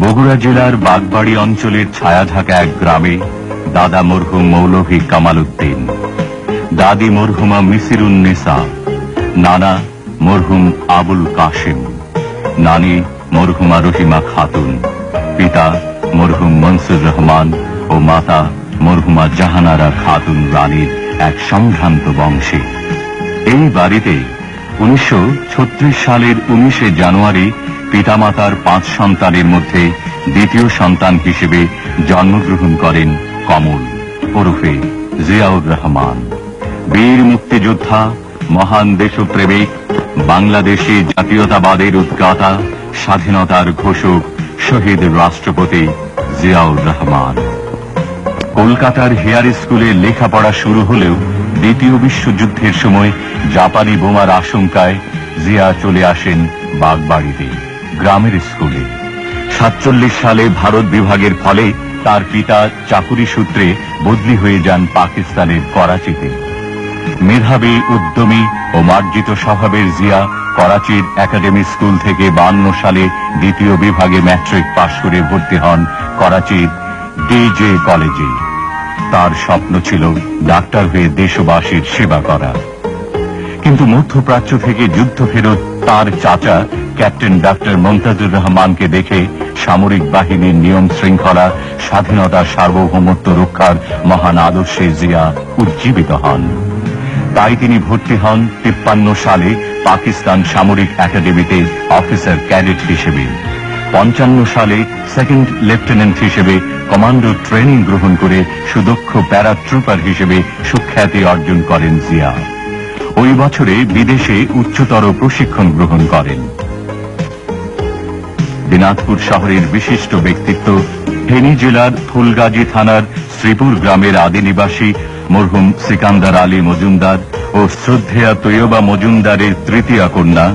বগুড়া জেলার বাগবাড়ি অঞ্চলের ছায়াঢাকা এক গ্রামে দাদা মরহুম মৌলভী কামাল উদ্দিন, দাদি মরহুমা মিসিরুন্নেসা, নানা মরহুম আবুল কাশেম, নানি মরহুমা রহিমা খাতুন, পিতা মরহুম মনসুর রহমান ও মাতা মরহুমা জাহানারা খাতুন রানীর এক সম্ভ্রান্ত বংশে। এই বাড়িতে 1936 সালের 19 জানুয়ারি পিতামাতার 5 সন্তানের মধ্যে দ্বিতীয় সন্তান হিসেবে জন্মগ্রহণ করেন কমল ওরফে জিয়াউর রহমান। বীর মুক্তিযোদ্ধা, মহান দেশপ্রেমিক, বাংলাদেশি জাতীয়তাবাদের উদ্গাতা, স্বাধীনতার ঘোষক, শহীদ রাষ্ট্রপতি জিয়াউর রহমান। কলকাতার হেয়ার স্কুলে লেখাপড়া শুরু হলেও দ্বিতীয় বিশ্বযুদ্ধের সময় জাপানি বোমার আশঙ্কায় জিয়া চলে আসেন বাগবাড়িতে গ্রামের স্কুলে। 47 সালে ভারত বিভাগের ফলে তার পিতা চাকুরি সূত্রে বদলি হয়ে যান পাকিস্তানের করাচিতে। মেধাবী, উদ্যমী ও মার্জিত স্বভাবের জিয়া করাচির একাডেমি স্কুল থেকে 52 সালে দ্বিতীয় বিভাগে ম্যাট্রিক পাশ করে ভর্তি হন করাচির ডিজে কলেজে। তার স্বপ্ন ছিল ডাক্তার হয়ে দেশবাসীর সেবা করা। কিন্তু মধ্যপ্রাচ্য থেকে যুদ্ধ ফেরত তার চাচা ক্যাপ্টেন ডাক্তার মমতাজুর রহমানকে দেখে সামরিক বাহিনীর নিয়ম শৃঙ্খলা, স্বাধীনতা, সার্বভৌমত্ব রক্ষার মহান আদর্শে জিয়া উজ্জীবিত হন। তাই তিনি ভর্তি হন 53 সালে পাকিস্তান সামরিক একাডেমিতে অফিসার ক্যাডেট হিসেবে। 55 সালে সেকেন্ড লেফটেন্যান্ট হিসেবে কমান্ডো ট্রেনিং গ্রহণ করে সুদক্ষ প্যারাট্রুপার হিসেবে সুখ্যাতি অর্জন করেন জিয়া। ওই বছরে বিদেশে উচ্চতর প্রশিক্ষণ গ্রহণ করেন। দিনাজপুর শহরের বিশিষ্ট ব্যক্তিত্ব, ফেনী জেলার ফুলগাজী থানার শ্রীপুর গ্রামের আদি নিবাসী মরহুম সিকান্দার আলী মজুমদার ও শ্রদ্ধেয়া তৈয়বা মজুমদারের তৃতীয় কন্যা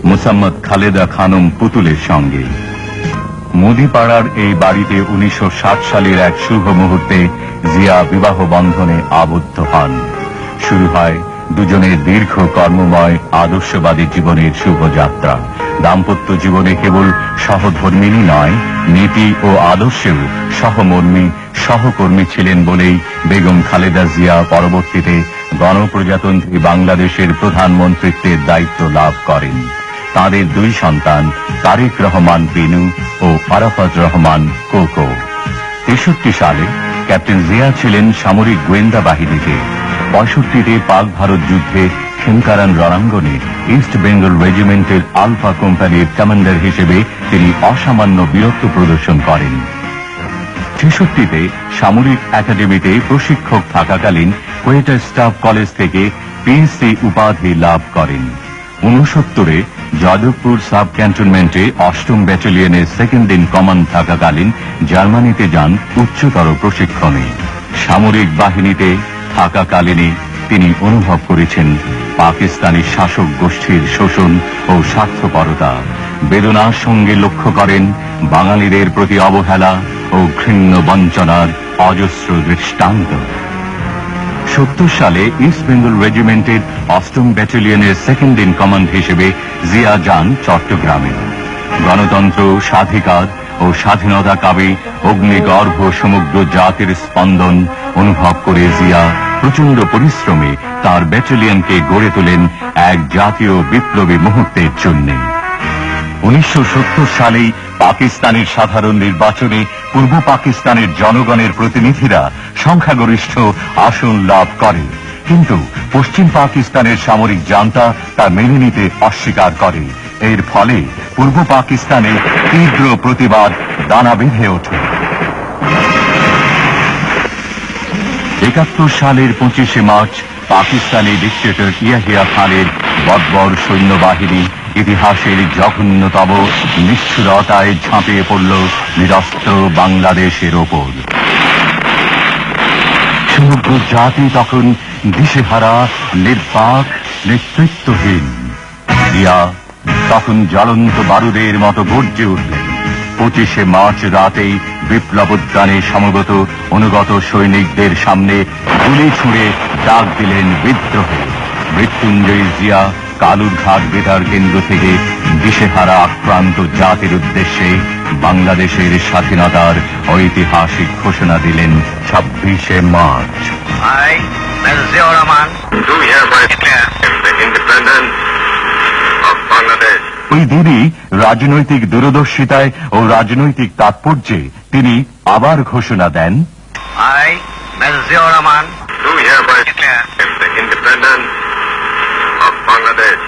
মুসাম্মদ খালেদা খানম পুতুলের সঙ্গে মুদিপাড়ার এই বাড়িতে 1960 সালের এক শুভ মুহূর্তে জিয়া বিবাহ বন্ধনে আবদ্ধ হন। শুরু হয় দুজনের দীর্ঘ কর্মময় আদর্শবাদী জীবনের শুভযাত্রা। দাম্পত্য জীবনে কেবল সহধর্মিনী নয়, নীতি ও আদর্শেও সহমর্মী, সহকর্মী ছিলেন বলেই বেগম খালেদা জিয়া পরবর্তীতে গণপ্রজাতন্ত্রী বাংলাদেশের প্রধানমন্ত্রীত্বের দায়িত্ব লাভ করেন। তাদের 2 সন্তান তারেক রহমান বিনু ও আরাফাত রহমান কোকো। 63 সালে ক্যাপ্টেন জিয়া ছিলেন সামরিক গোয়েন্দা বাহিনীতে। 65-তে পাক ভারত যুদ্ধে খেমকারান রণাঙ্গনে ইস্ট বেঙ্গল রেজিমেন্টের আলফা কোম্পানির কমান্ডার হিসেবে তিনি অসামান্য বীরত্ব প্রদর্শন করেন। 66-তে সামরিক একাডেমিতে প্রশিক্ষক থাকাকালীন কোয়েটা স্টাফ কলেজ থেকে পিএসসি উপাধি লাভ করেন। 69-এ যাদবপুর সাব ক্যান্টনমেন্টে 8ম ব্যাটালিয়নের সেকেন্ড ইন কমান্ড থাকাকালীন জার্মানিতে যান উচ্চতর প্রশিক্ষণে। সামরিক বাহিনীতে থাকাকালীনই তিনি অনুভব করেছেন পাকিস্তানি শাসক গোষ্ঠীর শোষণ ও স্বার্থপরতা। বেদনার সঙ্গে লক্ষ্য করেন বাঙালিদের প্রতি অবহেলা ও ঘৃণ্য বঞ্চনার অজস্র দৃষ্টান্ত। 70 সালে ইস্ট বেঙ্গল রেজিমেন্টের 8ম ব্যাটালিয়নের সেকেন্ড ইন কমান্ড হিসেবে জিয়া যান চট্টগ্রামে। গণতন্ত্র, স্বাধিকার ও স্বাধীনতা কাবে অগ্নিগর্ভ সমগ্র জাতির স্পন্দন অনুভব করে জিয়া প্রচন্ড পরিশ্রমে তার ব্যাটালিয়নকে গড়ে তোলেন এক জাতীয় বিপ্লবী মুহূর্তের জন্য। 1970 সালেই পাকিস্তানের সাধারণ নির্বাচনে পূর্ব পাকিস্তানের জনগণের প্রতিনিধিরা সংখ্যাগরিষ্ঠ আসন লাভ করে, কিন্তু পশ্চিম পাকিস্তানের সামরিক জান্তা তা মেনে নিতে অস্বীকার করে। এর ফলে পূর্ব পাকিস্তানে তীব্র প্রতিবাদ দানা বেঁধে ওঠে। 71 সালের 25শে মার্চ পাকিস্তানি ডিক্টেটর ইয়াহিয়া খানের বর্বর সৈন্যবাহিনী ইতিহাসের জঘন্যতম নিষ্ঠুরতায় ঝাঁপিয়ে পড়ল নিরস্ত্র বাংলাদেশের ওপর। সমগ্র জাতি তখন দিশেহারা, নির্বাক, নেতৃত্বহীন। জিয়া তখন জ্বলন্ত বারুদের মতো গর্জে উঠলেন। 25শে মার্চ রাতেই বিপ্লবোদ্যানে সমবেত অনুগত সৈনিকদের সামনে গুলি ছুঁড়ে ডাক দিলেন বিদ্রোহে। মৃত্যুঞ্জয়ী জিয়া কালুরঘাট বেতার কেন্দ্র থেকে দিশেহারা আক্রান্ত জাতির উদ্দেশ্যে বাংলাদেশের স্বাধীনতার ঐতিহাসিক ঘোষণা দিলেন 26শে March. I, Mr. Ziaur Rahman, do hereby declare the independence of Bangladesh. ওই দিনই রাজনৈতিক দূরদর্শিতায় ও রাজনৈতিক তাৎপর্যে তিনি আবার ঘোষণা দেন, I, Mr. Ziaur Rahman, do hereby declare the independence of Bangladesh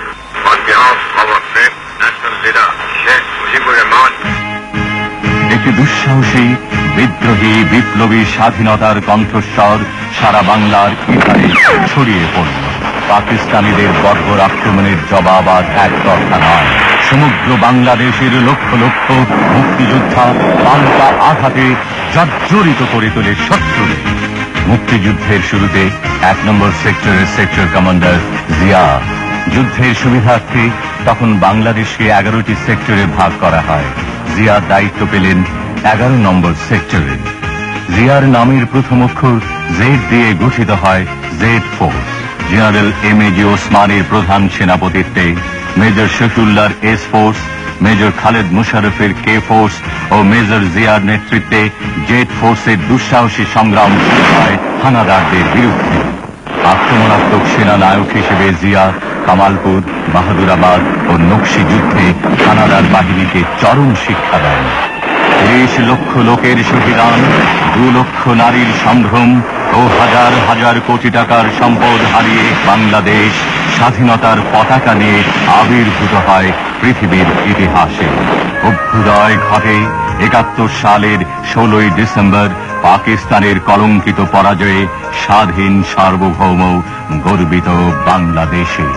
on behalf of our great national leader, Sheikh Mujibur Rahman. একটি দুঃসাহসী বিদ্রোহী বিপ্লবী স্বাধীনতার কণ্ঠস্বর সারা বাংলার ইথারে ছড়িয়ে পড়ল। পাকিস্তানিদের বর্বর আক্রমণের জবাব আজ একতরফা নয়, সমগ্র বাংলাদেশের লক্ষ লক্ষ মুক্তিযোদ্ধা পাল্টা আঘাতে জর্জরিত করে তোলে শত্রুদের। মুক্তিযুদ্ধের শুরুতে 1 নম্বর সেক্টরের সেক্টর কমান্ডার জিয়া। যুদ্ধের সুবিধার্থে তখন বাংলাদেশকে 11টি সেক্টরে ভাগ করা হয়। জিয়া দায়িত্ব পেলেন 11 নম্বর সেক্টরে। জিয়ার নামের প্রথম অক্ষর জেড দিয়ে গঠিত হয় জেড ফোর্স। জেনারেল এমএজি ওসমানের প্রধান সেনাপতিত্বে মেজর শফিউল্লাহর এস ফোর্স, মেজর খালেদ মুশারফের কে ফোর্স ও মেজর জিয়ার নেতৃত্বে জেড ফোর্সের দুঃসাহসী সংগ্রাম শুরু হয় হানাদারদের বিরুদ্ধে। আক্রমণাত্মক সেনা নায়ক হিসেবে জিয়া কামালপুর, বাহাদুরাবাদ ও নকশি যুদ্ধে হানাদার বাহিনীকে চরম শিক্ষা দেন। 30 লক্ষ লোকের শহীদান, 2 লক্ষ নারীর সম্ভ্রম ও হাজার হাজার কোটি টাকার সম্পদ হারিয়ে বাংলাদেশ স্বাধীনতার পতাকা নিয়ে আবির্ভূত হয় পৃথিবীর ইতিহাসে। অভ্যুদয় ঘটে 71 সালের 16ই ডিসেম্বর পাকিস্তানের কলঙ্কিত পরাজয়ে স্বাধীন সার্বভৌম গর্বিত বাংলাদেশে।